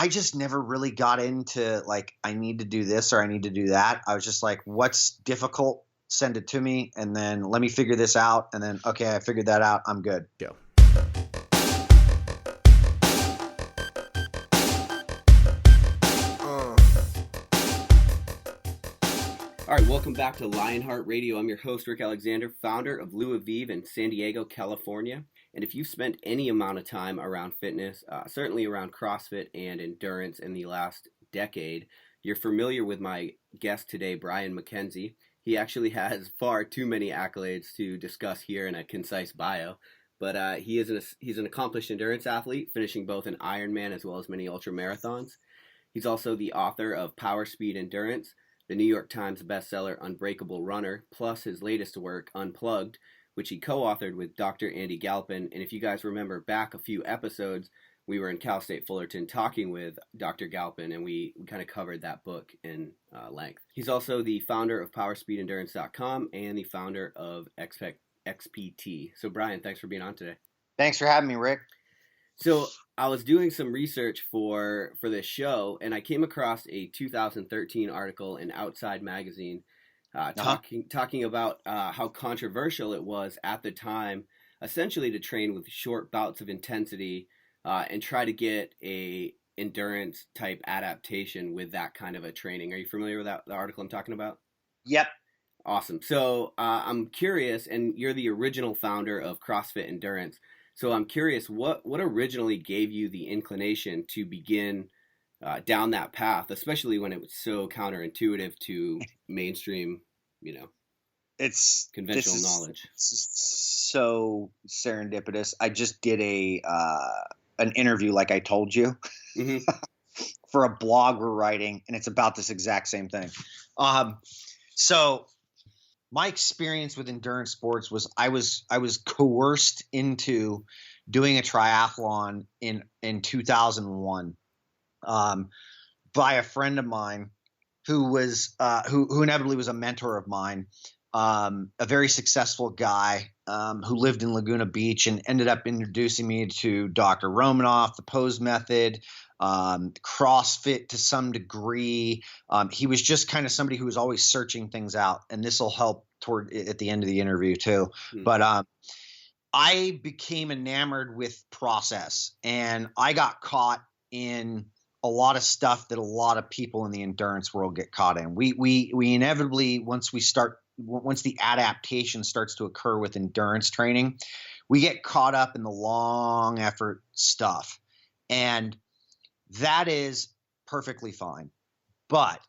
I just never really got into like, I need to do this or I need to do that. I was just like, what's difficult? Send it to me, and then let me figure this out. And then, okay, I figured that out. I'm good. Go. All right, welcome back to Lionheart Radio. I'm your host, Rick Alexander, founder of Lou Aviv in San Diego, California. And if you've spent any amount of time around fitness, certainly around CrossFit and endurance in the last decade, you're familiar with my guest today, Brian Mackenzie. He actually has far too many accolades to discuss here in a concise bio, but he's an accomplished endurance athlete, finishing both an Ironman as well as many ultra marathons. He's also the author of Power Speed Endurance, the New York Times bestseller Unbreakable Runner, plus his latest work, Unplugged, which he co-authored with Dr. Andy Galpin. And if you guys remember back a few episodes, we were in Cal State Fullerton talking with Dr. Galpin, and we kind of covered that book in length. He's also the founder of PowerspeedEndurance.com and the founder of XPT. So Brian, thanks for being on today. Thanks for having me, Rick. So I was doing some research for this show, and I came across a 2013 article in Outside Magazine talking about how controversial it was at the time, essentially to train with short bouts of intensity and try to get a endurance type adaptation with that kind of a training. Are you familiar with the article I'm talking about? Yep. Awesome. So I'm curious, and you're the original founder of CrossFit Endurance. So I'm curious, what originally gave you the inclination to begin down that path, especially when it was so counterintuitive to mainstream, it's conventional knowledge? So serendipitous. I just did an interview, like I told you, for a blog we're writing, and it's about this exact same thing. So my experience with endurance sports was I was coerced into doing a triathlon in 2001 by a friend of mine who was who inevitably was a mentor of mine, a very successful guy who lived in Laguna Beach and ended up introducing me to Dr. Romanoff, the pose method, CrossFit to some degree. He was just kind of somebody who was always searching things out, and this will help at the end of the interview too. But I became enamored with process, and I got caught in a lot of stuff that a lot of people in the endurance world get caught in. We inevitably, once the adaptation starts to occur with endurance training, we get caught up in the long effort stuff. And that is perfectly fine. But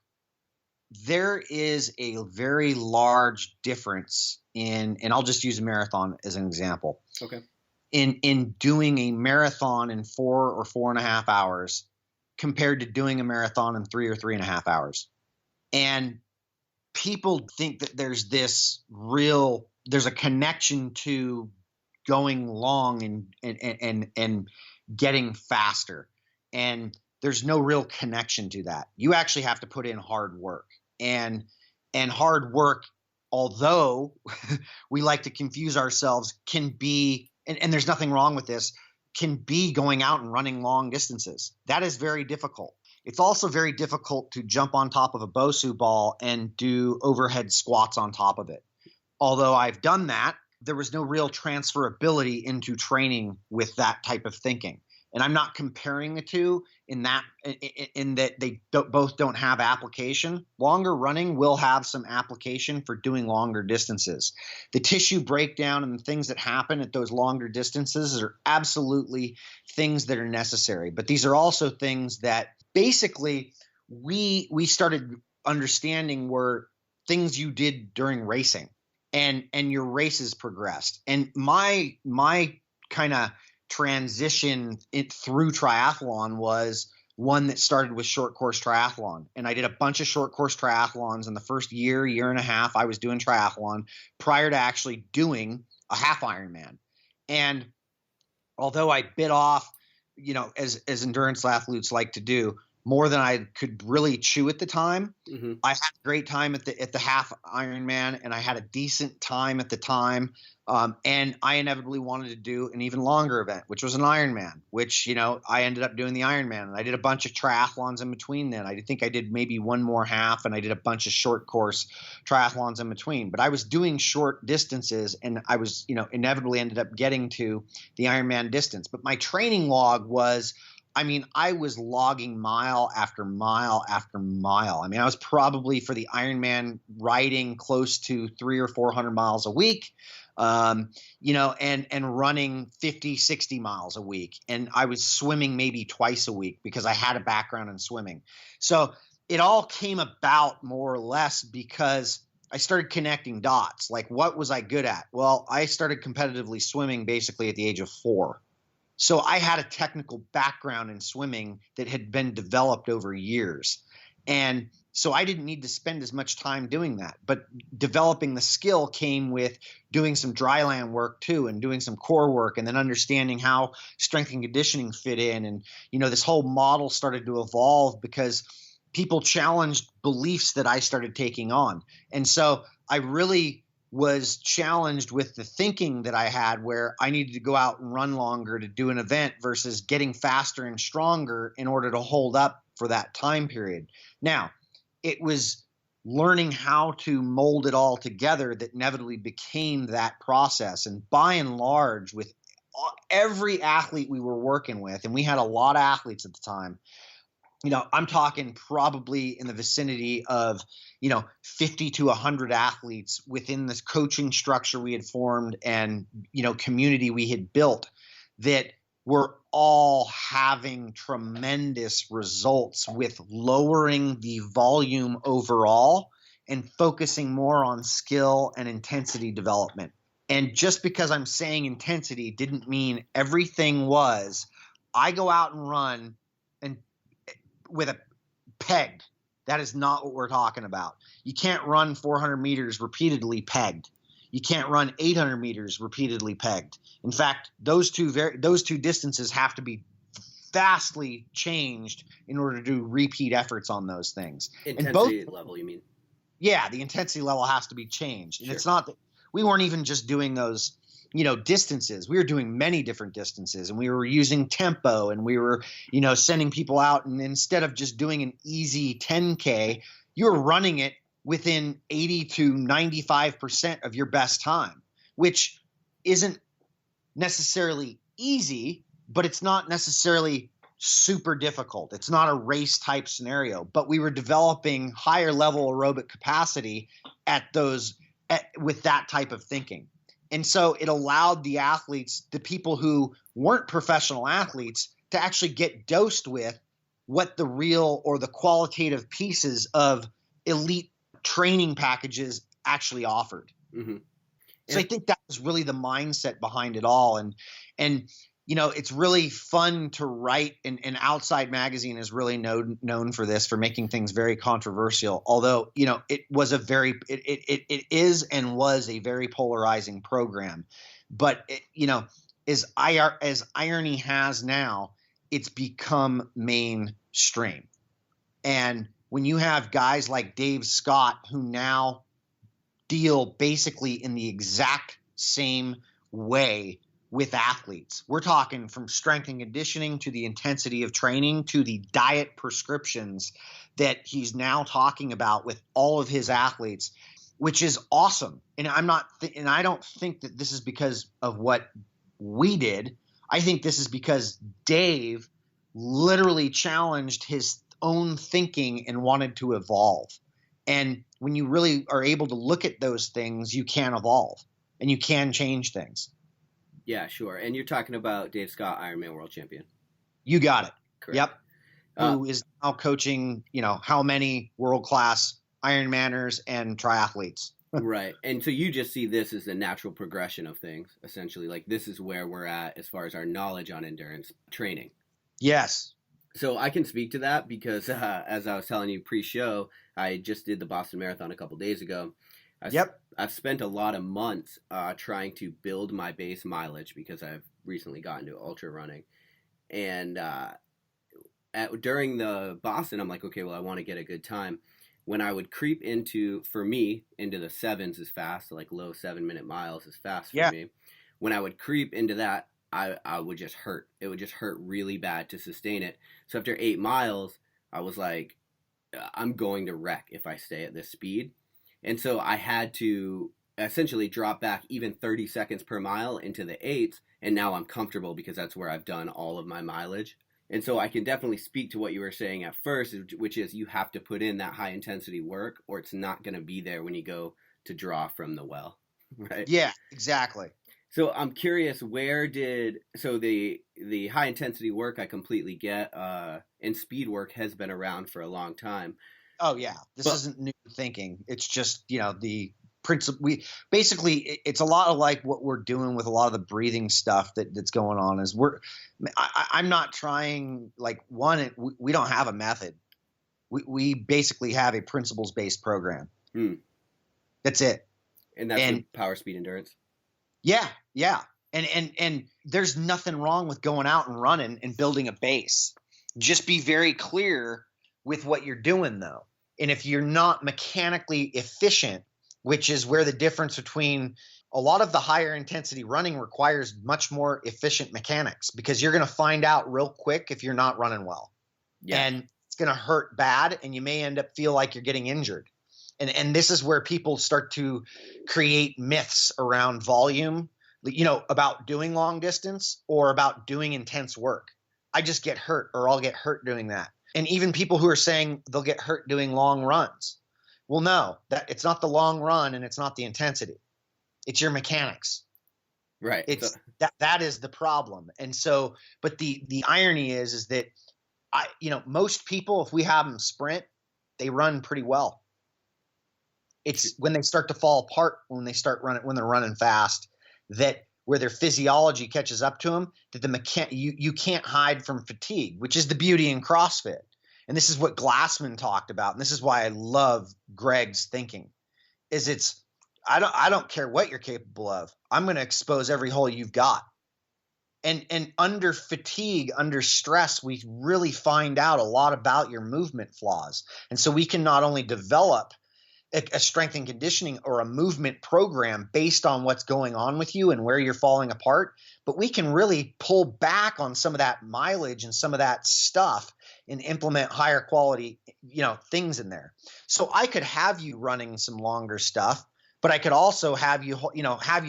there is a very large difference and I'll just use a marathon as an example. Okay. In doing a marathon in 4 or 4.5 hours compared to doing a marathon in 3 or 3.5 hours. And people think that there's a connection to going long and getting faster. And there's no real connection to that. You actually have to put in hard work, and hard work, although we like to confuse ourselves, can be, and there's nothing wrong with this, can be going out and running long distances. That is very difficult. It's also very difficult to jump on top of a BOSU ball and do overhead squats on top of it. Although I've done that, there was no real transferability into training with that type of thinking. And I'm not comparing the two in that they both don't have application. Longer running will have some application for doing longer distances. The tissue breakdown and the things that happen at those longer distances are absolutely things that are necessary. But these are also things that basically we started understanding were things you did during racing, and your races progressed. And my kind of transition through triathlon was one that started with short course triathlon. And I did a bunch of short course triathlons in the first year and a half I was doing triathlon prior to actually doing a half Ironman. And although I bit off, as endurance athletes like to do, more than I could really chew at the time. Mm-hmm. I had a great time at the half Ironman, and I had a decent time at the time. And I inevitably wanted to do an even longer event, which was an Ironman, which, I ended up doing the Ironman, and I did a bunch of triathlons in between then. I think I did maybe one more half, and I did a bunch of short course triathlons in between. But I was doing short distances, and I was, inevitably ended up getting to the Ironman distance. But my training log was, I was logging mile after mile after mile. I was probably for the Ironman riding close to 300 or 400 miles a week, and running 50, 60 miles a week. And I was swimming maybe twice a week because I had a background in swimming. So it all came about more or less because I started connecting dots. Like, what was I good at? Well, I started competitively swimming basically at the age of 4. So I had a technical background in swimming that had been developed over years. And so I didn't need to spend as much time doing that. But developing the skill came with doing some dryland work too, and doing some core work, and then understanding how strength and conditioning fit in. And, this whole model started to evolve because people challenged beliefs that I started taking on. And so I really was challenged with the thinking that I had, where I needed to go out and run longer to do an event versus getting faster and stronger in order to hold up for that time period. Now, it was learning how to mold it all together that inevitably became that process. And by and large, with every athlete we were working with, and we had a lot of athletes at the time, I'm talking probably in the vicinity of, 50 to 100 athletes within this coaching structure we had formed and, community we had built, that were all having tremendous results with lowering the volume overall and focusing more on skill and intensity development. And just because I'm saying intensity didn't mean everything was, I go out and run and with a pegged. That is not what we're talking about. You can't run 400 meters repeatedly pegged. You can't run 800 meters repeatedly pegged. In fact, those two distances have to be vastly changed in order to do repeat efforts on those things. Intensity level, you mean? Yeah, the intensity level has to be changed. And Sure. It's not that we weren't even just doing those distances. We were doing many different distances, and we were using tempo, and we were, sending people out. And instead of just doing an easy 10K, you were running it within 80 to 95% of your best time, which isn't necessarily easy, but it's not necessarily super difficult. It's not a race type scenario, but we were developing higher level aerobic capacity with that type of thinking. And so it allowed the athletes, the people who weren't professional athletes, to actually get dosed with what the real or the qualitative pieces of elite training packages actually offered. Mm-hmm. So I think that was really the mindset behind it all. And it's really fun to write, and Outside Magazine is really known for this, for making things very controversial. Although, it is and was a very polarizing program. But, as irony has now, it's become mainstream. And when you have guys like Dave Scott, who now deal basically in the exact same way with athletes. We're talking from strength and conditioning to the intensity of training to the diet prescriptions that he's now talking about with all of his athletes, which is awesome. And I don't think that this is because of what we did. I think this is because Dave literally challenged his own thinking and wanted to evolve. And when you really are able to look at those things, you can evolve and you can change things. Yeah, sure. And you're talking about Dave Scott, Ironman World Champion. You got it. Correct. Yep. Who is now coaching, how many world-class Ironmanners and triathletes. Right. And so you just see this as a natural progression of things, essentially. Like, this is where we're at as far as our knowledge on endurance training. Yes. So I can speak to that because, as I was telling you pre-show, I just did the Boston Marathon a couple days ago. I've spent a lot of months trying to build my base mileage because I've recently gotten into ultra running. And during the Boston, I'm like, okay, well, I want to get a good time. When I would creep into, for me, into the sevens is fast, so like low 7-minute miles is fast for Yeah. me. When I would creep into that, I would just hurt. It would just hurt really bad to sustain it. So after 8 miles, I was like, I'm going to wreck if I stay at this speed. And so I had to essentially drop back even 30 seconds per mile into the eights. And now I'm comfortable because that's where I've done all of my mileage. And so I can definitely speak to what you were saying at first, which is you have to put in that high intensity work or it's not going to be there when you go to draw from the well, right? Yeah, exactly. So I'm curious, the high intensity work I completely get, and speed work has been around for a long time. Oh yeah, this isn't new thinking. It's just, the principle. It's a lot of like what we're doing with a lot of the breathing stuff that's going on. Is I'm not trying like we don't have a method. We basically have a principles based program. That's it. And that's power, speed, endurance. Yeah, yeah. And there's nothing wrong with going out and running and building a base. Just be very clear with what you're doing though. And if you're not mechanically efficient, which is where the difference between a lot of the higher intensity running requires much more efficient mechanics, because you're going to find out real quick if you're not running well. Yeah. And it's going to hurt bad and you may end up feel like you're getting injured. And this is where people start to create myths around volume, about doing long distance or about doing intense work. I just get hurt or I'll get hurt doing that. And even people who are saying they'll get hurt doing long runs. Well, no, that it's not the long run and it's not the intensity. It's your mechanics. Right. It's that is the problem. And so, but the irony is that most people, if we have them sprint, they run pretty well. It's when they start to fall apart, when they're running fast, that where their physiology catches up to them, that you can't hide from fatigue, which is the beauty in CrossFit. And this is what Glassman talked about. And this is why I love Greg's thinking is I don't care what you're capable of. I'm going to expose every hole you've got. And under fatigue, under stress, we really find out a lot about your movement flaws. And so we can not only develop a strength and conditioning or a movement program based on what's going on with you and where you're falling apart, but we can really pull back on some of that mileage and some of that stuff and implement higher quality, things in there. So I could have you running some longer stuff, but I could also have you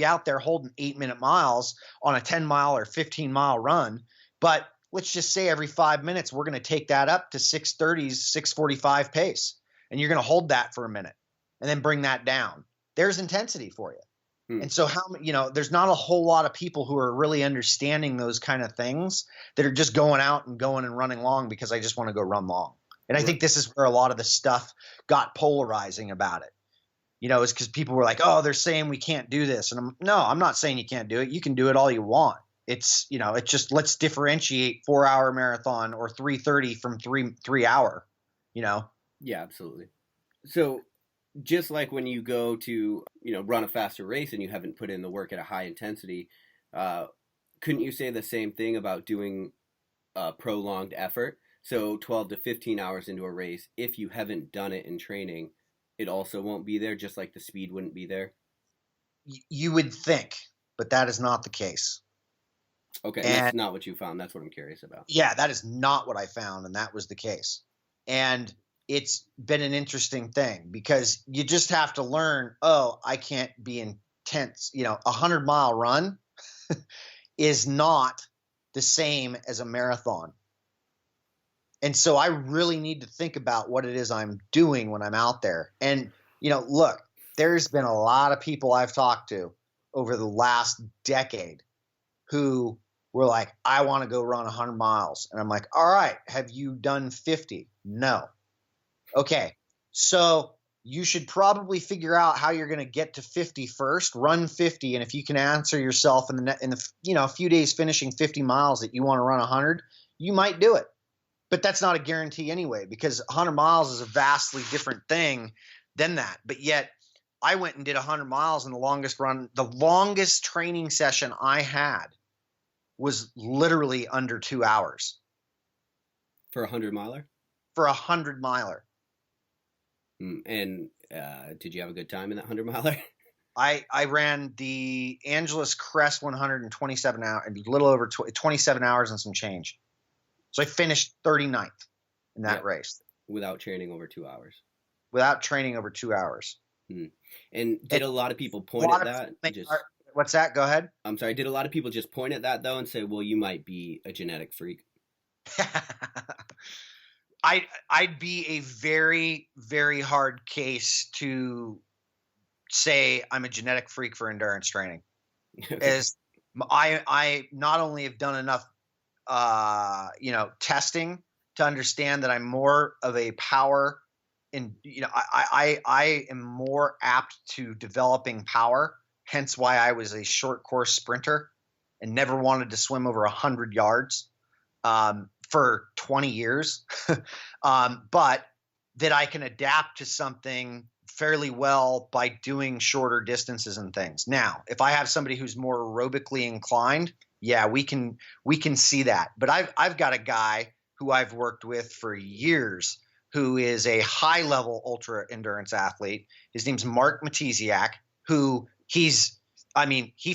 out there holding 8-minute miles on a 10-mile or 15-mile run. But let's just say every 5 minutes, we're going to take that up to 6:30s, 6:45 pace. And you're going to hold that for a minute and then bring that down. There's intensity for you. And so there's not a whole lot of people who are really understanding those kind of things that are just going out and going and running long because I just want to go run long. And I think this is where a lot of the stuff got polarizing about it. Is because people were like, oh, they're saying we can't do this. And I'm not saying you can't do it. You can do it all you want. It's, it's just, let's differentiate 4-hour marathon or 3:30 from 3 hour, Yeah, absolutely. So just like when you go to, run a faster race and you haven't put in the work at a high intensity, couldn't you say the same thing about doing a prolonged effort? So 12 to 15 hours into a race, if you haven't done it in training, it also won't be there, just like the speed wouldn't be there? You would think, but that is not the case. Okay, and that's not what you found. That's what I'm curious about. Yeah, that is not what I found, and that was the case. And it's been an interesting thing because you just have to learn, I can't be intense. A 100-mile run is not the same as a marathon. And so I really need to think about what it is I'm doing when I'm out there. And, look, there's been a lot of people I've talked to over the last decade who were like, I want to go run 100 miles. And I'm like, all right, have you done 50? No. Okay, so you should probably figure out how you're going to get to 50 first, run 50. And if you can answer yourself in the a few days finishing 50 miles that you want to run 100, you might do it. But that's not a guarantee anyway, because 100 miles is a vastly different thing than that. But yet I went and did 100 miles, and the longest training session I had was literally under 2 hours. For a 100 miler? For a 100 miler. And did you have a good time in that 100 miler? I ran the Angeles Crest 127 hours, a little over 27 hours and some change. So I finished 39th in that race. Without training over 2 hours. Without training over 2 hours. And did a lot of people point at that? What's that? Go ahead. I'm sorry. Did a lot of people just point at that though and say, "Well, you might be a genetic freak"? I'd be a very, very hard case to say I'm a genetic freak for endurance training. As I not only have done enough, testing to understand that I'm more of a power, and I am more apt to developing power. Hence why I was a short course sprinter and never wanted to swim over 100 yards for 20 years. But that I can adapt to something fairly well by doing shorter distances and things. Now, if I have somebody who's more aerobically inclined, yeah, we can see that. But I've got a guy who I've worked with for years who is a high level ultra endurance athlete. His name's Mark Matesiak, who he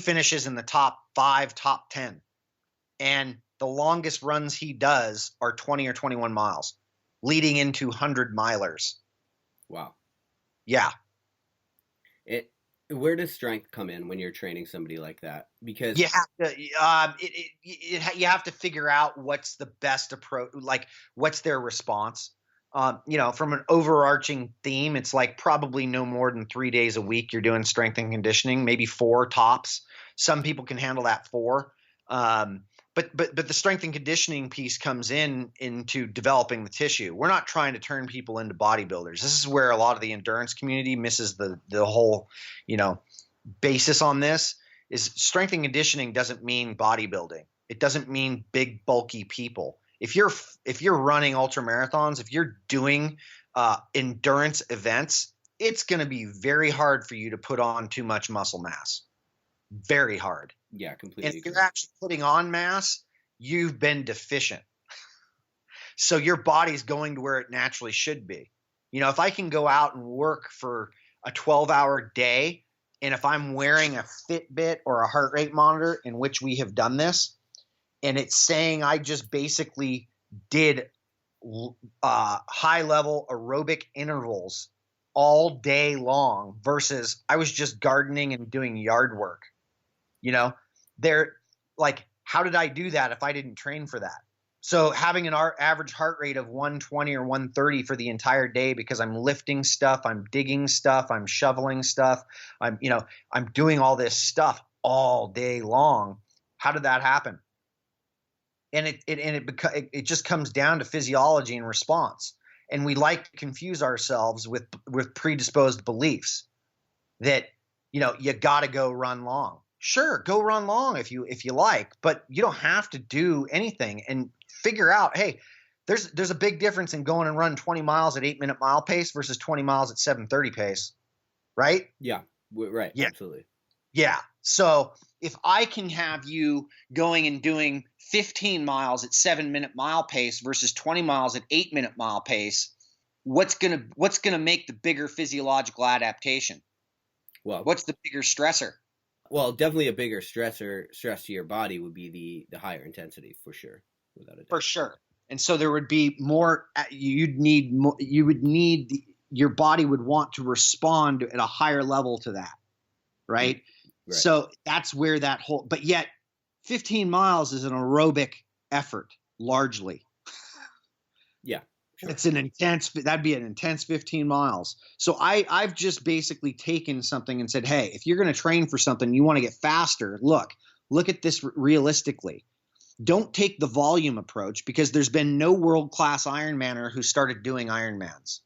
finishes in the top 5, top 10. And the longest runs he does are 20 or 21 miles, leading into 100-milers. Wow. Yeah. Where does strength come in when you're training somebody like that? Because you have to figure out what's the best approach, like what's their response. From an overarching theme, it's like probably no more than 3 days a week you're doing strength and conditioning, maybe 4 tops. Some people can handle that 4. But the strength and conditioning piece comes into developing the tissue. We're not trying to turn people into bodybuilders. This is where a lot of the endurance community misses the whole, basis on this. Is strength and conditioning doesn't mean bodybuilding. It doesn't mean big bulky people. If you're running ultra marathons, if you're doing endurance events, it's going to be very hard for you to put on too much muscle mass. Very hard. Yeah, completely. And if you're actually putting on mass, you've been deficient. So your body's going to where it naturally should be. If I can go out and work for a 12-hour day, and if I'm wearing a Fitbit or a heart rate monitor, in which we have done this, and it's saying I just basically did high-level aerobic intervals all day long versus I was just gardening and doing yard work. They're like, how did I do that if I didn't train for that? So having an average heart rate of 120 or 130 for the entire day because I'm lifting stuff, I'm digging stuff, I'm shoveling stuff, I'm doing all this stuff all day long. How did that happen? And it just comes down to physiology and response. And we like to confuse ourselves with predisposed beliefs that, you got to go run long. Sure, go run long if you like, but you don't have to do anything. And figure out, hey, there's a big difference in going and run 20 miles at 8-minute mile pace versus 20 miles at 7:30 pace, right? Yeah, right. Yeah. Absolutely. Yeah. So if I can have you going and doing 15 miles at 7-minute mile pace versus 20 miles at 8-minute mile pace, what's gonna make the bigger physiological adaptation? Well, what's the bigger stressor? Well, definitely a bigger stress to your body would be the higher intensity for sure, without a doubt. For sure. And so there would be more. Your body would want to respond at a higher level to that, right? So that's where that whole. But yet, 15 miles is an aerobic effort largely. Yeah. Sure. That'd be an intense 15 miles. So I've just basically taken something and said, hey, if you're going to train for something, you want to get faster. Look at this realistically. Don't take the volume approach because there's been no world-class Ironmaner who started doing Ironmans.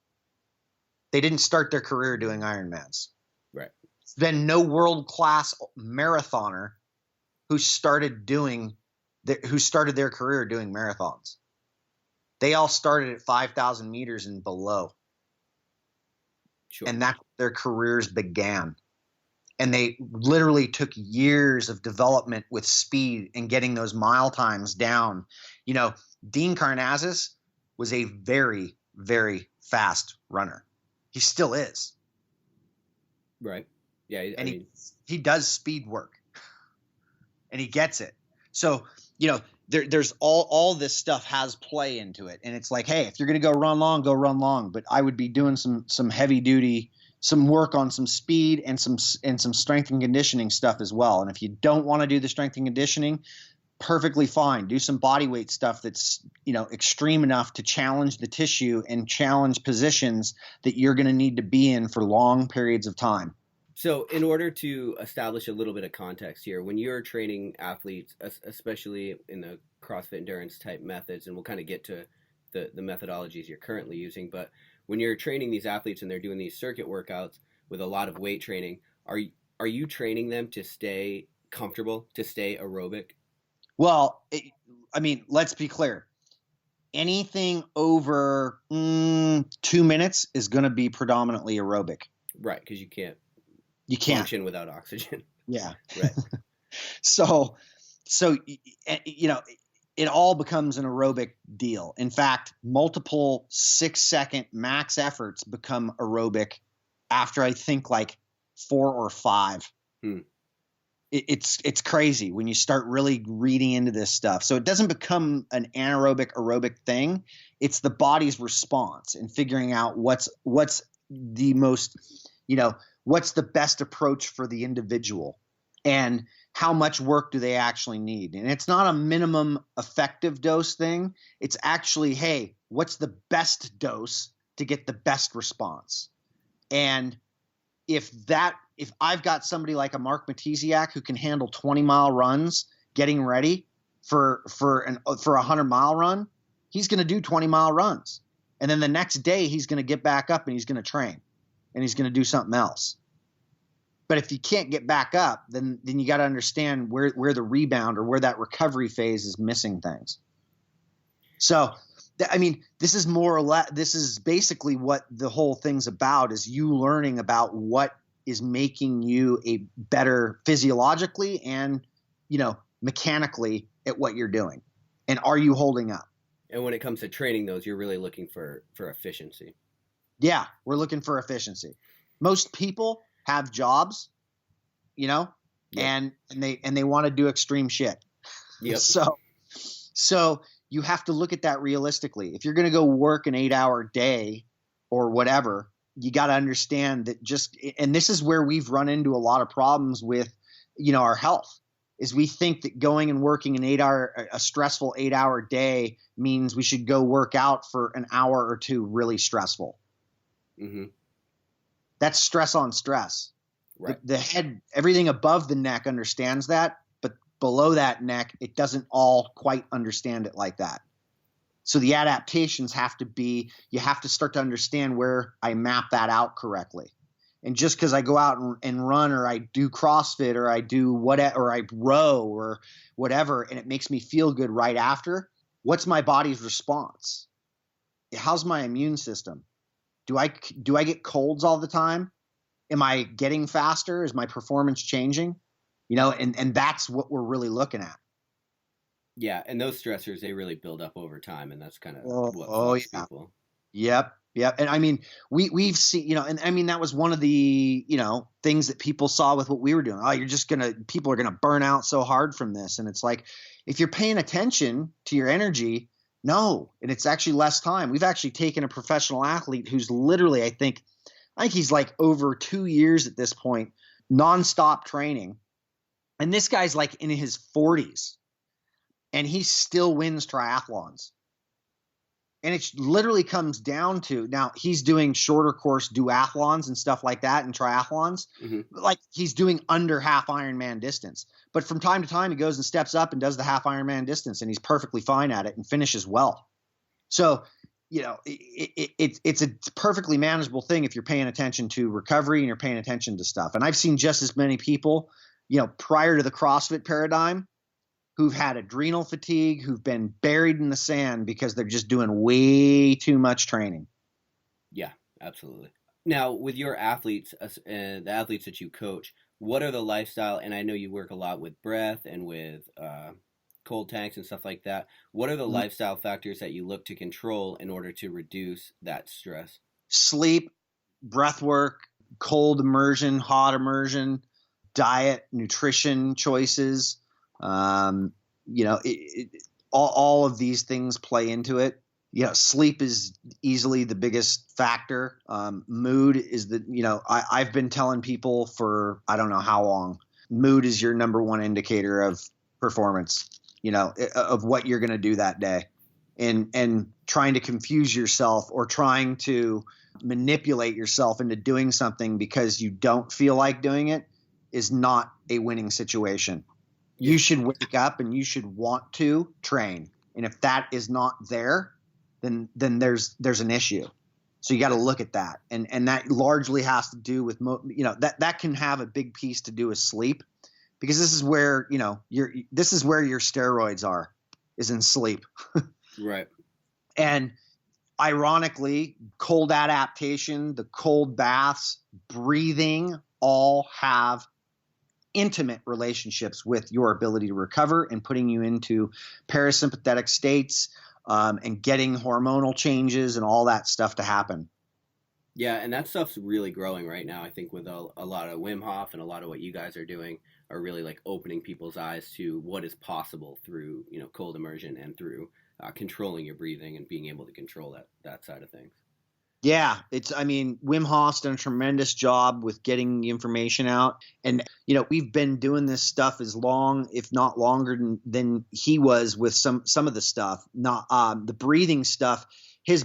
They didn't start their career doing Ironmans. Right. There's been no world-class marathoner who started their career doing marathons. They all started at 5,000 meters and below. Sure. And that's where their careers began. And they literally took years of development with speed and getting those mile times down. Dean Karnazes, was a very, very fast runner. He still is. Right. Yeah. And he does speed work and he gets it. So, there's all this stuff has play into it. And it's like, hey, if you're going to go run long, but I would be doing some heavy duty, some work on some speed and some strength and conditioning stuff as well. And if you don't want to do the strength and conditioning, perfectly fine. Do some body weight stuff that's, extreme enough to challenge the tissue and challenge positions that you're going to need to be in for long periods of time. So in order to establish a little bit of context here, when you're training athletes, especially in the CrossFit endurance type methods, and we'll kind of get to the methodologies you're currently using, but when you're training these athletes and they're doing these circuit workouts with a lot of weight training, are you training them to stay comfortable, to stay aerobic? Well, let's be clear. Anything over 2 minutes is going to be predominantly aerobic. Right, because you can't function without oxygen. Yeah. Right. So, it all becomes an aerobic deal. In fact, multiple 6-second max efforts become aerobic after I think like 4 or 5. It's crazy when you start really reading into this stuff. So it doesn't become an anaerobic aerobic thing. It's the body's response and figuring out what's the most, what's the best approach for the individual and how much work do they actually need. And it's not a minimum effective dose thing. It's actually, hey, what's the best dose to get the best response? And if I've got somebody like a Mark Matesiak who can handle 20-mile runs getting ready for a 100-mile run, he's going to do 20-mile runs. And then the next day he's going to get back up and he's going to train and he's going to do something else. But if you can't get back up, then you got to understand where the rebound or where that recovery phase is missing things. So, this is basically what the whole thing's about, is you learning about what is making you a better physiologically and, mechanically at what you're doing. And are you holding up? And when it comes to training those, you're really looking for efficiency. Yeah, we're looking for efficiency. Most people have jobs, yep. and they want to do extreme shit. Yep. So you have to look at that realistically. If you're going to go work an 8-hour day or whatever, you got to understand that and this is where we've run into a lot of problems with, our health, is we think that going and working a stressful 8-hour day means we should go work out for an hour or two really stressful. Mm-hmm. That's stress on stress. Right. The head, everything above the neck understands that, but below that neck, it doesn't all quite understand it like that. So the adaptations you have to start to understand where I map that out correctly. And just because I go out and run, or I do CrossFit, or I do whatever, or I row or whatever, and it makes me feel good right after, what's my body's response? How's my immune system? Do I get colds all the time? Am I getting faster? Is my performance changing? And that's what we're really looking at. Yeah, and those stressors, they really build up over time, and that's kind of what fucks people. Yep. And we've seen, and that was one of the, things that people saw with what we were doing. Oh, people are going to burn out so hard from this. And it's like, if you're paying attention to your energy, no, and it's actually less time. We've actually taken a professional athlete who's literally, I think he's like over 2 years at this point, nonstop training. And this guy's like in his 40s and he still wins triathlons. And it literally comes down to, now he's doing shorter course duathlons and stuff like that, and triathlons. Mm-hmm. Like he's doing under half Ironman distance. But from time to time, he goes and steps up and does the half Ironman distance, and he's perfectly fine at it and finishes well. So, it's a perfectly manageable thing if you're paying attention to recovery and you're paying attention to stuff. And I've seen just as many people, prior to the CrossFit paradigm, who've had adrenal fatigue, who've been buried in the sand because they're just doing way too much training. Yeah, absolutely. Now, with your athletes, the athletes that you coach, what are the lifestyle, and I know you work a lot with breath and with cold tanks and stuff like that. What are the Mhm. lifestyle factors that you look to control in order to reduce that stress? Sleep, breath work, cold immersion, hot immersion, diet, nutrition choices. Um, all of these things play into it. Sleep is easily the biggest factor. Mood is I've been telling people for I don't know how long. Mood is your number one indicator of performance. Of what you're going to do that day, and trying to confuse yourself or trying to manipulate yourself into doing something because you don't feel like doing it is not a winning situation. You Yeah. should wake up and you should want to train. And if that is not there, then there's an issue. So you got to look at that. And that largely has to do with that can have a big piece to do with sleep, because this is where, this is where your steroids is in sleep. Right. And ironically, cold adaptation, the cold baths, breathing, all have intimate relationships with your ability to recover and putting you into parasympathetic states, and getting hormonal changes and all that stuff to happen. Yeah, and that stuff's really growing right now. I think with a lot of Wim Hof and a lot of what you guys are doing are really like opening people's eyes to what is possible through cold immersion and through controlling your breathing and being able to control that side of things. Yeah, Wim Hof's done a tremendous job with getting the information out. And, we've been doing this stuff as long, if not longer than he was with some of the stuff, not, the breathing stuff. His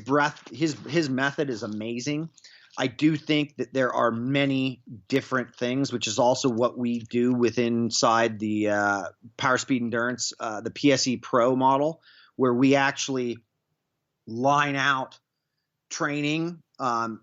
method is amazing. I do think that there are many different things, which is also what we do inside the, Power Speed Endurance, the PSE Pro model, where we actually line out training,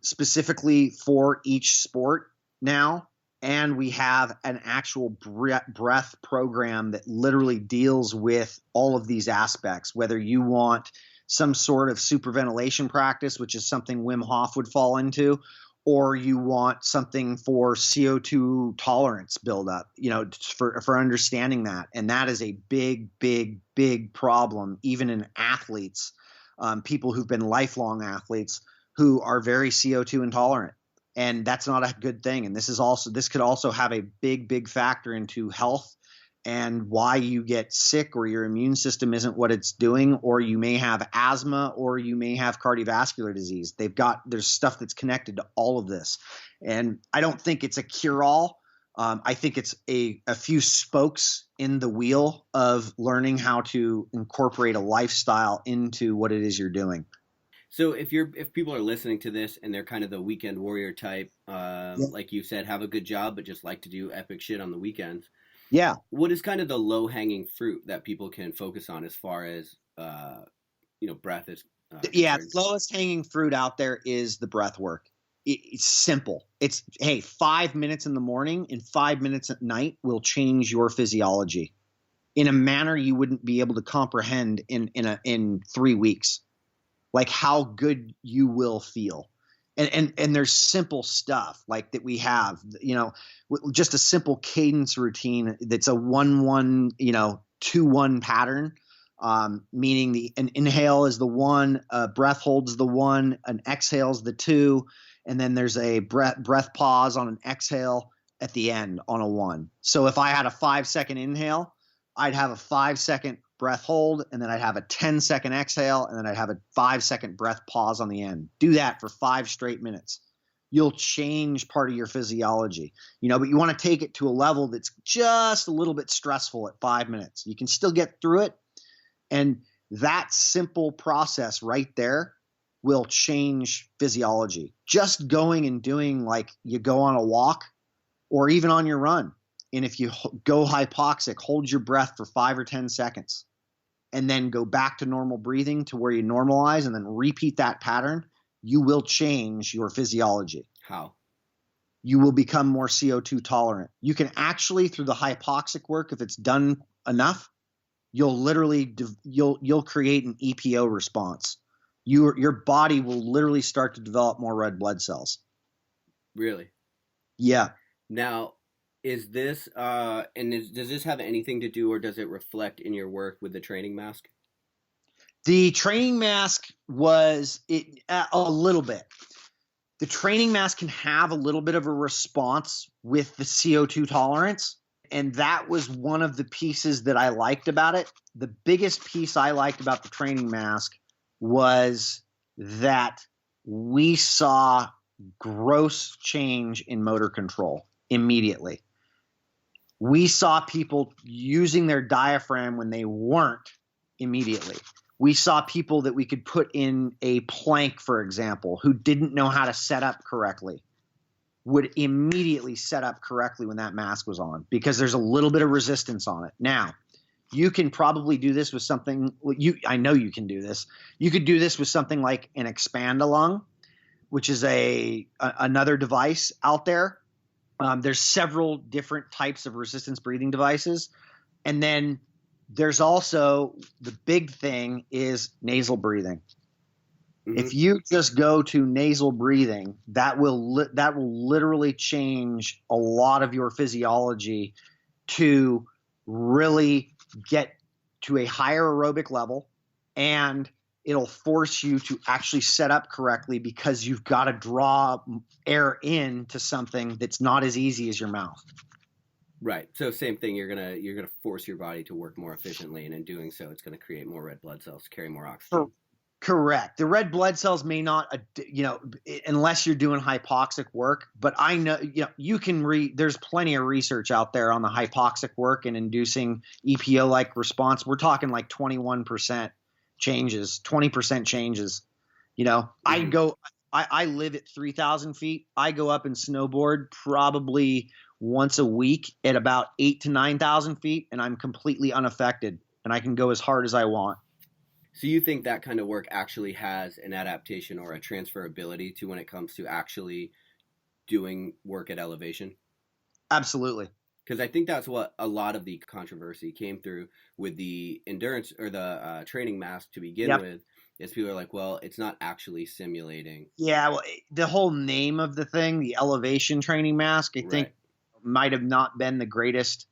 specifically for each sport now. And we have an actual breath program that literally deals with all of these aspects, whether you want some sort of superventilation practice, which is something Wim Hof would fall into, or you want something for CO2 tolerance buildup, for understanding that. And that is a big, big, big problem, even in athletes, people who've been lifelong athletes who are very CO2 intolerant. And that's not a good thing. And this could also have a big, big factor into health and why you get sick, or your immune system isn't what it's doing, or you may have asthma, or you may have cardiovascular disease. There's stuff that's connected to all of this. And I don't think it's a cure-all. I think it's a few spokes in the wheel of learning how to incorporate a lifestyle into what it is you're doing. So if people are listening to this and they're kind of the weekend warrior type, Yeah. like you said, have a good job but just like to do epic shit on the weekends, Yeah. what is kind of the low hanging fruit that people can focus on as far as breath is Yeah. concerned? The lowest hanging fruit out there is the breath work. It's simple. It's, hey, 5 minutes in the morning and 5 minutes at night will change your physiology in a manner you wouldn't be able to comprehend in 3 weeks. Like how good you will feel. And there's simple stuff like that we have, just a simple cadence routine that's a 1-1, 2-1 pattern, meaning an inhale is the 1, breath holds the 1, an exhale is the 2, and then there's a breath pause on an exhale at the end on a 1. So if I had a 5-second inhale, I'd have a 5-second breath hold, and then I'd have a 10-second exhale, and then I'd have a 5-second breath pause on the end. Do that for 5 straight minutes. You'll change part of your physiology, but you want to take it to a level that's just a little bit stressful at 5 minutes. You can still get through it. And that simple process right there will change physiology. Just going and doing, like, you go on a walk or even on your run. And if you go hypoxic, hold your breath for 5 or 10 seconds and then go back to normal breathing to where you normalize and then repeat that pattern, you will change your physiology. How? You will become more CO2 tolerant. You can actually, through the hypoxic work, if it's done enough, you'll literally you'll create an EPO response. Your body will literally start to develop more red blood cells. Really? Yeah. Now, Is this does this have anything to do, or does it reflect in your work with the training mask? The training mask was a little bit. The training mask can have a little bit of a response with the CO2 tolerance. And that was one of the pieces that I liked about it. The biggest piece I liked about the training mask was that we saw gross change in motor control immediately. We saw people using their diaphragm when they weren't immediately. We saw people that we could put in a plank, for example, who didn't know how to set up correctly, would immediately set up correctly when that mask was on, because there's a little bit of resistance on it. Now, you can probably do this with something I know you can do this. You could do this with something like an Expand-A-Lung, which is another device out there. There's several different types of resistance breathing devices. And then there's also the big thing is nasal breathing. Mm-hmm. If you just go to nasal breathing, that will literally change a lot of your physiology to really get to a higher aerobic level, and it'll force you to actually set up correctly, because you've got to draw air into something that's not as easy as your mouth. Right. So same thing. You're gonna force your body to work more efficiently, and in doing so, it's going to create more red blood cells, carry more oxygen. Correct. The red blood cells may not, unless you're doing hypoxic work. But I know, you can there's plenty of research out there on the hypoxic work and inducing EPO-like response. We're talking like 21% changes, 20% changes. Mm-hmm. I live at 3,000 feet. I go up and snowboard probably once a week at about 8,000 to 9,000 feet, and I'm completely unaffected, and I can go as hard as I want. So you think that kind of work actually has an adaptation or a transferability to when it comes to actually doing work at elevation? Absolutely. Because I think that's what a lot of the controversy came through with the endurance or the training mask to begin with, is people are like, well, it's not actually simulating. Yeah, well, the whole name of the thing, the elevation training mask, I think might have not been the greatest,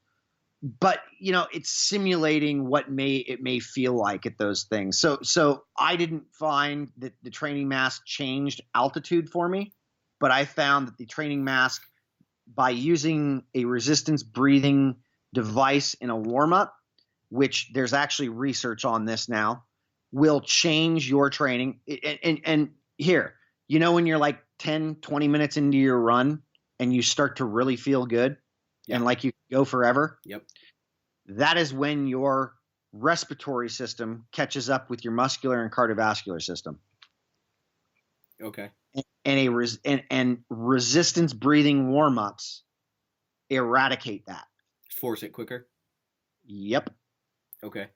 but it's simulating what it may feel like at those things. So I didn't find that the training mask changed altitude for me, but I found that the training mask, by using a resistance breathing device in a warm-up, which there's actually research on this now, will change your training. And here, when you're like 10, 20 minutes into your run and you start to really feel good and like you go forever. Yep. That is when your respiratory system catches up with your muscular and cardiovascular system. Okay. And resistance breathing warm-ups eradicate that. Force it quicker? Yep. Okay.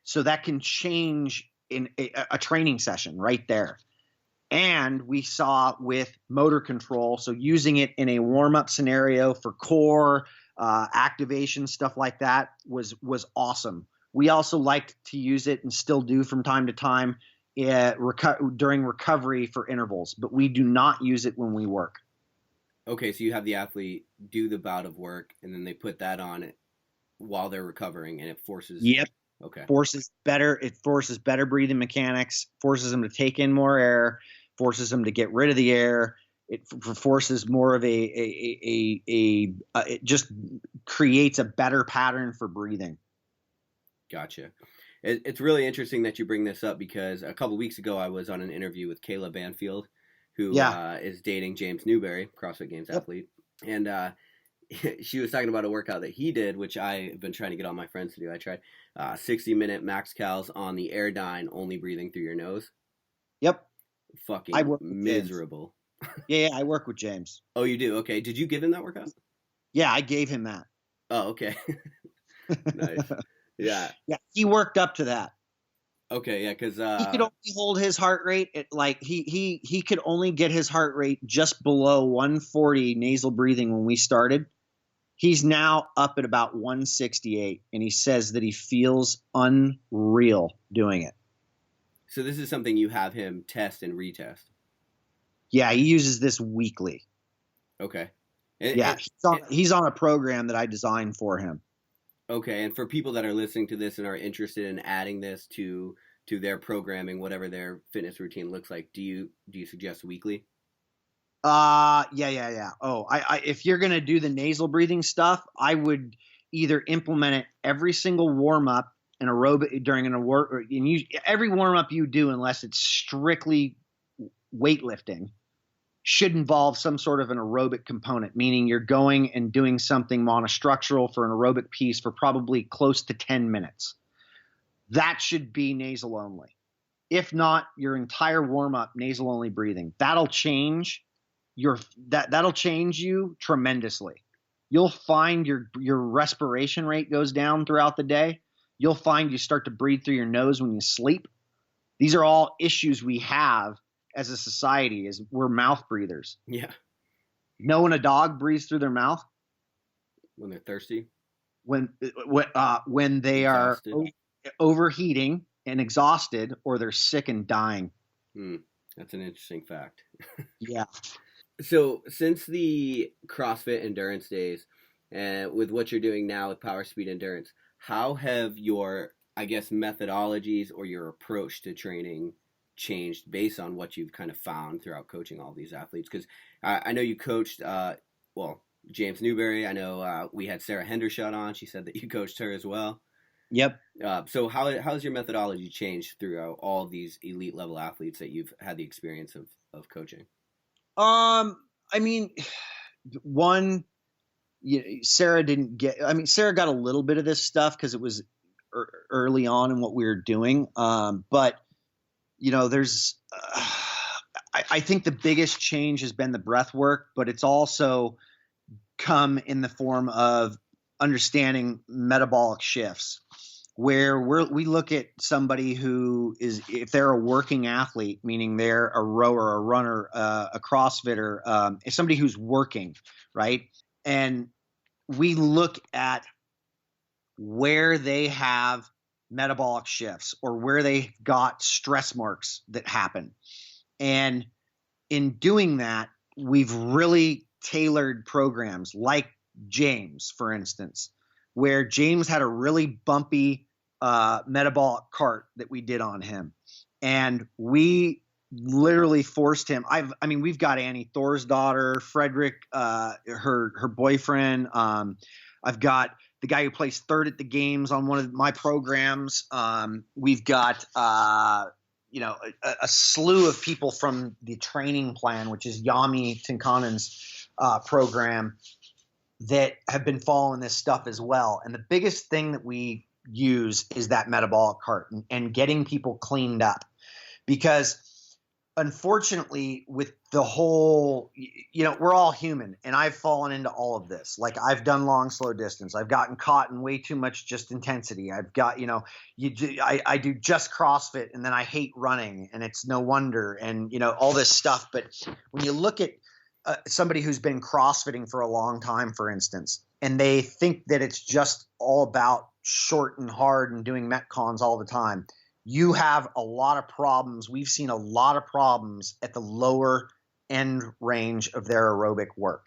So that can change in a training session right there. And we saw with motor control, so using it in a warm-up scenario for core activation, stuff like that was awesome. We also liked to use it, and still do from time to time, during recovery for intervals, but we do not use it when we work. Okay, so you have the athlete do the bout of work, and then they put that on it while they're recovering, and it forces. Yep. Okay. It forces better breathing mechanics, forces them to take in more air, forces them to get rid of the air. It forces more of it just creates a better pattern for breathing. Gotcha. It's really interesting that you bring this up, because a couple weeks ago I was on an interview with Kayla Banfield, who is dating James Newberry, CrossFit Games athlete. And she was talking about a workout that he did, which I've been trying to get all my friends to do. I tried 60-minute max cals on the Airdyne, only breathing through your nose. Yep. Fucking miserable. Yeah, I work with James. Oh, you do? Okay. Did you give him that workout? Yeah, I gave him that. Oh, okay. Nice. Yeah. Yeah, he worked up to that. Okay, yeah, because he could only hold his heart rate at he could only get his heart rate just below 140 nasal breathing when we started. He's now up at about 168, and he says that he feels unreal doing it. So this is something you have him test and retest? Yeah, he uses this weekly. Okay. Yeah, It, he's on a program that I designed for him. okay, and for people that are listening to this and are interested in adding this to their programming, whatever their fitness routine looks like, do you suggest weekly? Yeah. Oh, if you're gonna do the nasal breathing stuff, I would either implement it every single warm up and aerobic during an work, and every warm up you do, unless it's strictly weightlifting, should involve some sort of an aerobic component, meaning you're going and doing something monostructural for an aerobic piece for probably close to 10 minutes. That should be nasal only. If not, your entire warm up nasal only breathing. That'll change that'll change you tremendously. You'll find your respiration rate goes down throughout the day. You'll find you start to breathe through your nose when you sleep. These are all issues we have as a society, as we're mouth breathers. Yeah. Know when a dog breathes through their mouth? When they're thirsty? When they Exhausted. are overheating and exhausted, or they're sick and dying. That's an interesting fact. Yeah. So since the CrossFit endurance days, and with what you're doing now with power speed endurance, how have your, I guess, methodologies or your approach to training changed based on what you've kind of found throughout coaching all these athletes? Because I know you coached, James Newberry. I know we had Sarah Hendershot on. She said that you coached her as well. Yep. So how has your methodology changed throughout all of these elite level athletes that you've had the experience of coaching? I mean, one, Sarah didn't get. I mean, Sarah got a little bit of this stuff because it was early on in what we were doing. But there's. I think the biggest change has been the breath work, but it's also come in the form of understanding metabolic shifts, where we look at somebody who is, if they're a working athlete, meaning they're a rower, a runner, a CrossFitter, somebody who's working, right? And we look at where they have metabolic shifts or where they got stress marks that happen. And in doing that, we've really tailored programs like James, for instance, where James had a really bumpy metabolic cart that we did on him. And we literally forced him. We've got Annie Thor's daughter, Frederick, her boyfriend. I've got the guy who plays third at the games on one of my programs. We've got, a slew of people from the training plan, which is Yami Tinkanen's program, that have been following this stuff as well. And the biggest thing that we use is that metabolic cart and getting people cleaned up, because unfortunately with the whole, we're all human, and I've fallen into all of this. Like, I've done long, slow distance. I've gotten caught in way too much just intensity. I've got, I do just CrossFit, and then I hate running, and it's no wonder, and all this stuff. But when you look at somebody who's been CrossFitting for a long time, for instance, and they think that it's just all about short and hard and doing Metcons all the time, you have a lot of problems. We've seen a lot of problems at the lower end range of their aerobic work,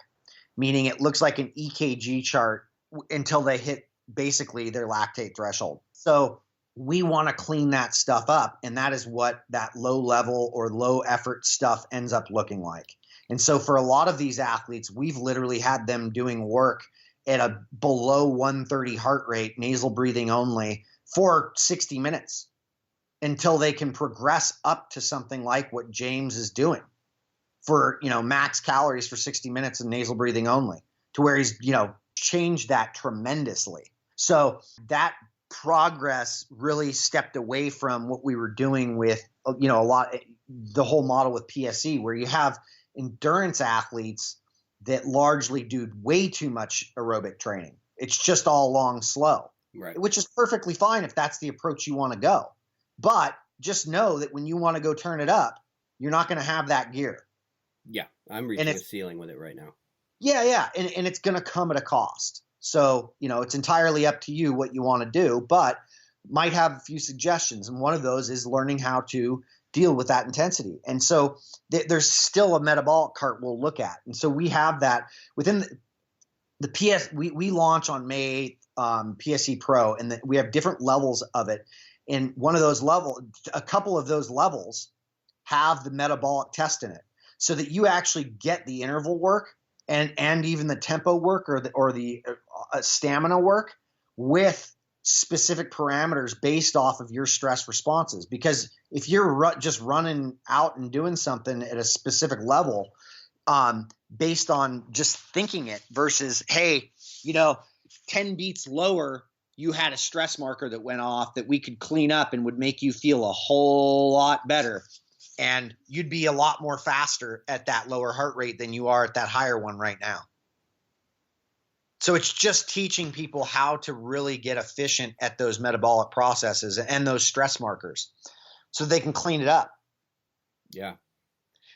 meaning it looks like an EKG chart until they hit basically their lactate threshold. So we want to clean that stuff up, and that is what that low level or low effort stuff ends up looking like. And so for a lot of these athletes, we've literally had them doing work at a below 130 heart rate, nasal breathing only, for 60 minutes until they can progress up to something like what James is doing for, max calories for 60 minutes and nasal breathing only, to where he's, changed that tremendously. So that progress really stepped away from what we were doing with, the whole model with PSE, where you have endurance athletes that largely do way too much aerobic training. It's just all long, slow, right? Which is perfectly fine if that's the approach you want to go. But just know that when you want to go turn it up, you're not going to have that gear. Yeah, I'm reaching a ceiling with it right now. Yeah. And it's going to come at a cost. So, it's entirely up to you what you want to do, but might have a few suggestions. And one of those is learning how to deal with that intensity. And so there's still a metabolic cart we'll look at. And so we have that within the PS. We launch on May 8th, PSE Pro, and we have different levels of it. And one of those levels, a couple of those levels have the metabolic test in it, so that you actually get the interval work and even the tempo work or the stamina work with specific parameters based off of your stress responses. Because if you're just running out and doing something at a specific level, based on just thinking it versus, hey, 10 beats lower, you had a stress marker that went off that we could clean up and would make you feel a whole lot better. And you'd be a lot more faster at that lower heart rate than you are at that higher one right now. So it's just teaching people how to really get efficient at those metabolic processes and those stress markers so they can clean it up. Yeah.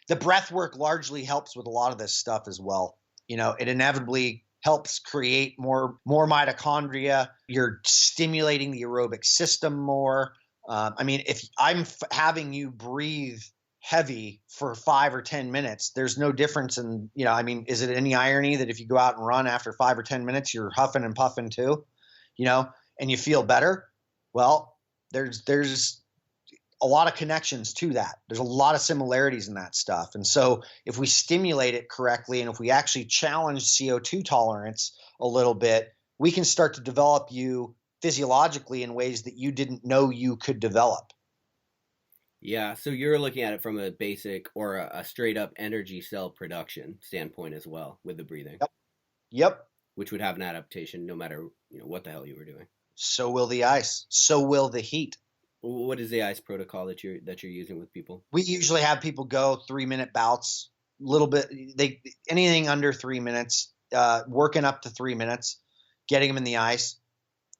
The breath work largely helps with a lot of this stuff as well. It inevitably helps create more mitochondria. You're stimulating the aerobic system more. If I'm having you breathe heavy for 5 or 10 minutes, there's no difference in, is it any irony that if you go out and run after 5 or 10 minutes, you're huffing and puffing too, and you feel better? Well, there's a lot of connections to that. There's a lot of similarities in that stuff. And so if we stimulate it correctly, and if we actually challenge CO2 tolerance a little bit, we can start to develop you physiologically in ways that you didn't know you could develop. Yeah, so you're looking at it from a basic or a straight up energy cell production standpoint as well with the breathing. Yep. Which would have an adaptation no matter what the hell you were doing. So will the ice. So will the heat. What is the ice protocol that you're using with people? We usually have people go 3-minute bouts, anything under 3 minutes, working up to 3 minutes, getting them in the ice.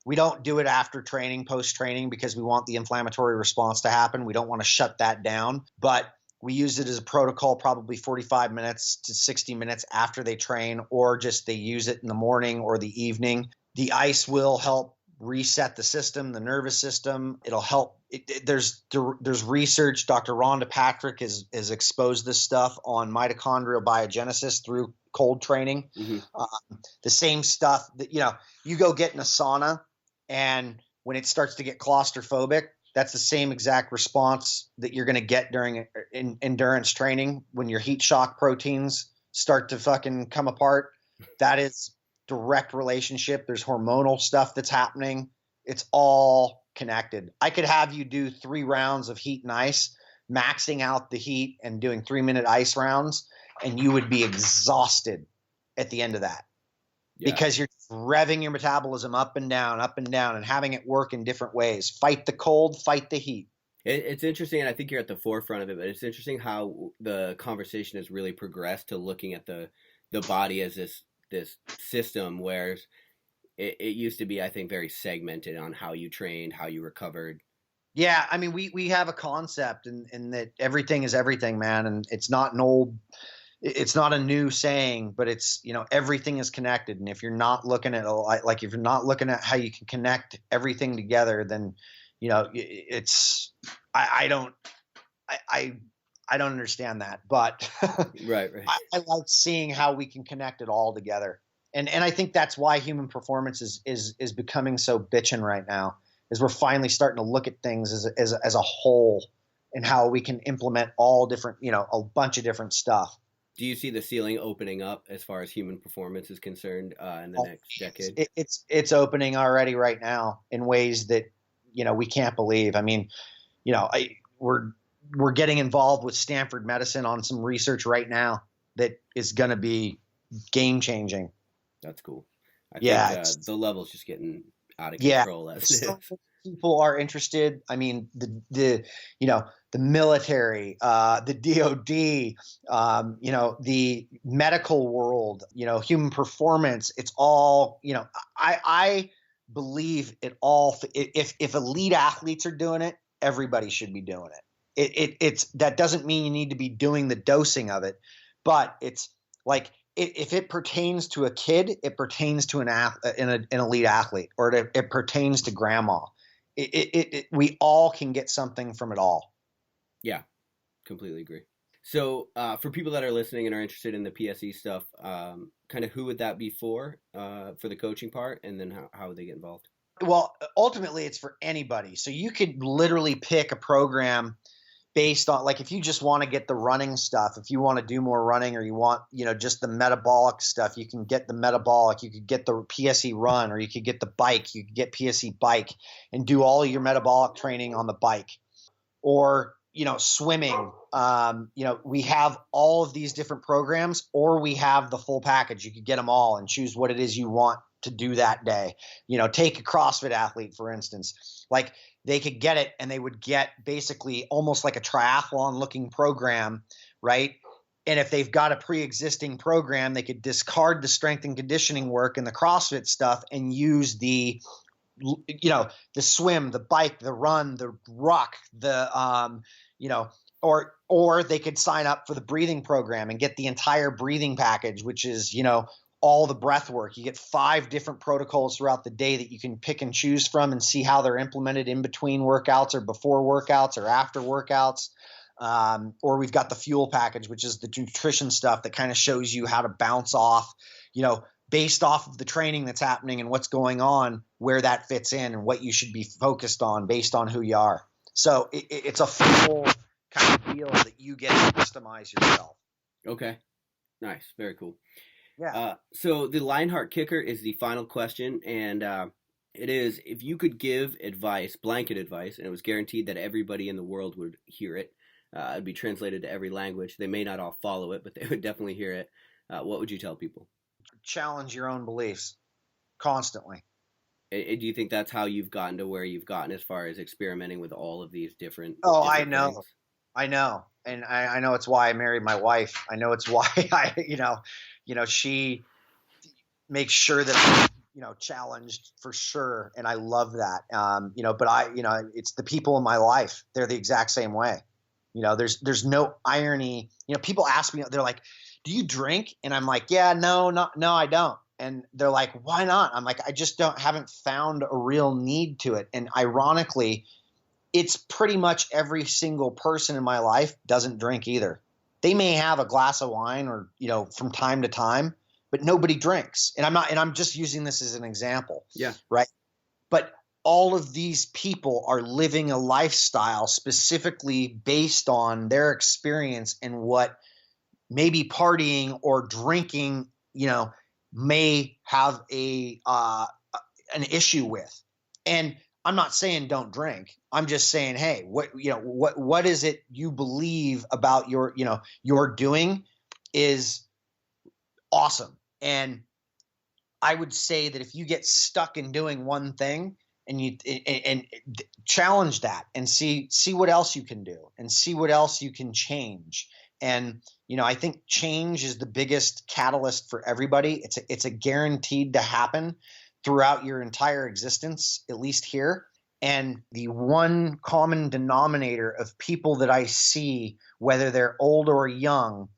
We don't do it after training, post-training, because we want the inflammatory response to happen. We don't want to shut that down, but we use it as a protocol probably 45 minutes to 60 minutes after they train, or just they use it in the morning or the evening. The ice will help reset the system, the nervous system. It'll help. There's research. Dr. Rhonda Patrick has exposed this stuff on mitochondrial biogenesis through cold training. Mm-hmm. The same stuff that, you go get in a sauna, and when it starts to get claustrophobic, that's the same exact response that you're going to get during endurance training when your heat shock proteins start to fucking come apart. That is direct relationship. There's hormonal stuff that's happening. It's all connected. I could have you do 3 rounds of heat and ice, maxing out the heat and doing 3-minute ice rounds, and you would be exhausted at the end of that. Yeah. Because you're revving your metabolism up and down, and having it work in different ways. Fight the cold, fight the heat. It's interesting, and I think you're at the forefront of it, but it's interesting how the conversation has really progressed to looking at the body as this system, where it used to be, I think, very segmented on how you trained, how you recovered. Yeah, we have a concept in that everything is everything, man, and it's not a new saying, but it's, everything is connected. And if you're not looking at if you're not looking at how you can connect everything together, then, I don't understand that, but right. I like seeing how we can connect it all together. And I think that's why human performance is becoming so bitchin' right now, is we're finally starting to look at things as a whole, and how we can implement all different, a bunch of different stuff. Do you see the ceiling opening up as far as human performance is concerned in the next decade? It's opening already right now in ways that, we can't believe. We're getting involved with Stanford Medicine on some research right now that is going to be game changing. That's cool. I think the level's just getting out of control. Yeah, people are interested. The military, the DOD, the medical world, human performance. It's all, I believe it all. If elite athletes are doing it, everybody should be doing it. It's that doesn't mean you need to be doing the dosing of it, but it's like, if it pertains to a kid, it pertains to an elite athlete, or it pertains to grandma. We all can get something from it all. Yeah, completely agree. So for people that are listening and are interested in the PSE stuff, kind of who would that be for the coaching part, and then how would they get involved? Well, ultimately it's for anybody. So you could literally pick a program based on, like, if you just want to get the running stuff, if you want to do more running, or you want, just the metabolic stuff, you can get the metabolic, you could get the PSE run, or you could get the bike, you could get PSE bike and do all your metabolic training on the bike. Or, swimming. We have all of these different programs, or we have the full package. You could get them all and choose what it is you want to do that day. Take a CrossFit athlete, for instance. Like, they could get it and they would get basically almost like a triathlon looking program, right? And if they've got a pre-existing program, they could discard the strength and conditioning work and the CrossFit stuff and use the swim, the bike, the run, the ruck, or they could sign up for the breathing program and get the entire breathing package, which is, all the breath work. You get 5 different protocols throughout the day that you can pick and choose from and see how they're implemented in between workouts or before workouts or after workouts. Or we've got the fuel package, which is the nutrition stuff that kind of shows you how to bounce off, based off of the training that's happening and what's going on, where that fits in and what you should be focused on based on who you are. So it's a full kind of deal that you get to customize yourself. Okay. Nice. Very cool. Yeah. So the Lionheart kicker is the final question. And it is, if you could give advice, blanket advice, and it was guaranteed that everybody in the world would hear it, it'd be translated to every language. They may not all follow it, but they would definitely hear it. What would you tell people? Challenge your own beliefs constantly. Do you think that's how you've gotten to where you've gotten as far as experimenting with all of these different I know. things? I know. And I know it's why I married my wife. I know it's why she makes sure that I'm, challenged for sure. And I love that. But it's the people in my life. They're the exact same way. There's no irony. People ask me, they're like, do you drink? And I'm like, yeah, no, I don't. And they're like, why not? I'm like, I just haven't found a real need to it. And ironically, it's pretty much every single person in my life doesn't drink either. They may have a glass of wine or, from time to time, but nobody drinks. And I'm just using this as an example. Yeah. Right. But all of these people are living a lifestyle specifically based on their experience and what maybe partying or drinking, may have an issue with. And I'm not saying don't drink. I'm just saying, hey, what is it you believe about your doing is awesome. And I would say that if you get stuck in doing one thing and you challenge that and see what else you can do and see what else you can change. And, I think change is the biggest catalyst for everybody. It's a guaranteed to happen throughout your entire existence, at least here. And the one common denominator of people that I see, whether they're old or young,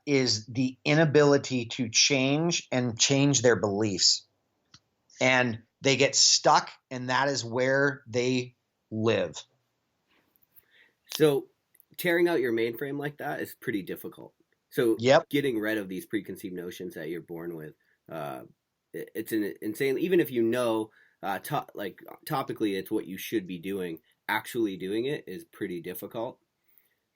is the inability to change and change their beliefs. And they get stuck, and that is where they live. So tearing out your mainframe like that is pretty difficult. So Getting rid of these preconceived notions that you're born with, it's an insane, even if topically it's what you should be doing, actually doing it is pretty difficult.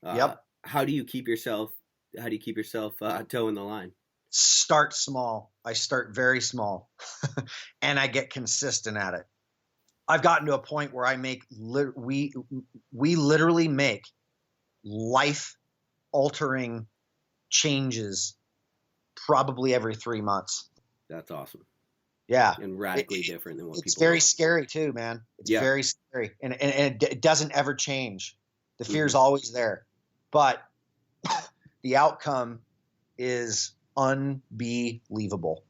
How do you keep yourself toeing the line? Start small. I start very small and I get consistent at it. I've gotten to a point where we literally make life altering changes probably every 3 months. That's awesome. Yeah. And radically different than what people It's very want. scary too, man. It's very scary. And it doesn't ever change. The fear is always there. But the outcome is unbelievable.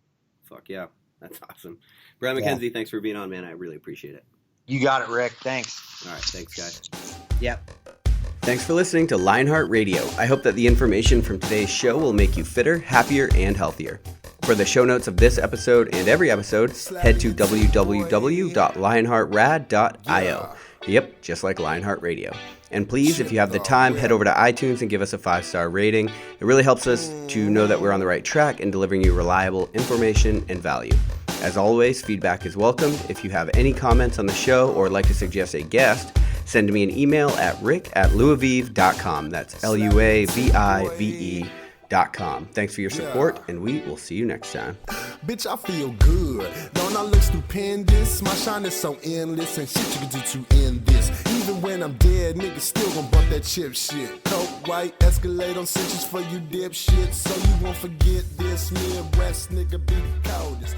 Fuck yeah. That's awesome. Brian Mackenzie, thanks for being on, man. I really appreciate it. You got it, Rick. Thanks. All right. Thanks, guys. Yep. Thanks for listening to Lionheart Radio. I hope that the information from today's show will make you fitter, happier, and healthier. For the show notes of this episode and every episode, head to www.lionheartrad.io. Yep, just like Lionheart Radio. And please, if you have the time, head over to iTunes and give us a 5-star rating. It really helps us to know that we're on the right track and delivering you reliable information and value. As always, feedback is welcome. If you have any comments on the show or would like to suggest a guest, send me an email at rick@luavive.com. That's LUAVIVE.com. Thanks for your support, and we will see you next time. Bitch, I feel good. Don't I look stupendous? My shine is so endless, and shit you can do to end this. Even when I'm dead, niggas still gon' bump that chip shit. Coke, white, Escalade on cinches for you dipshit. So you won't forget this. Midwest nigga be the coldest.